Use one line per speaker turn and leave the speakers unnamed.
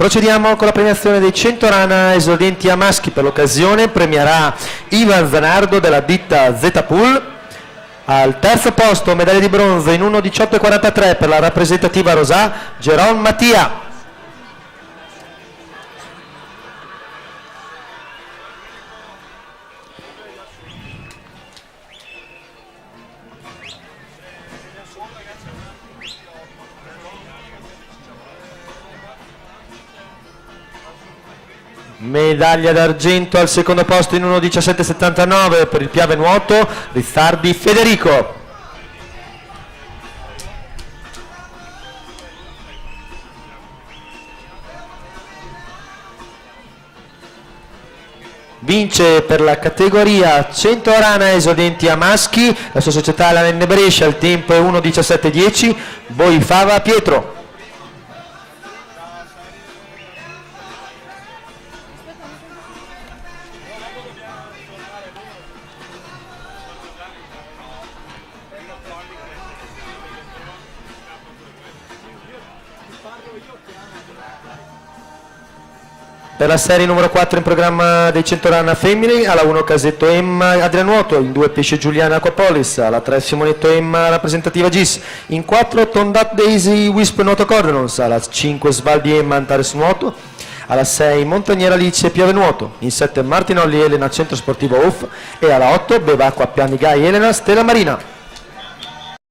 Procediamo con la premiazione dei 100 rana esordenti a maschi. Per l'occasione premierà Ivan Zanardo della ditta Z-Pool. Al terzo posto medaglia di bronzo in 1.18.43 per la rappresentativa Rosà, Geron Mattia. Medaglia d'argento al secondo posto in 1.17.79 per il Piave Nuoto, Rizzardi Federico. Vince per la categoria 100 rana esordenti a maschi la sua società la Nenne Brescia, il tempo è 1.17.10, Boifava Pietro. Per la serie numero 4 in programma dei 100 rana femmini, alla 1 Casetto Emma Adrianuoto, in 2 Pesce Giuliana Aquapolis, alla 3 Simonetto Emma rappresentativa GIS, in 4 Tondat Daisy Wisp Nuoto Cordonons, alla 5 Svaldi Emma Antares Nuoto, alla 6 Montaniera Alice Piave Nuoto, in 7 Martinolli Elena Centro Sportivo UF e alla 8 Bevacqua Pianigai Elena Stella Marina.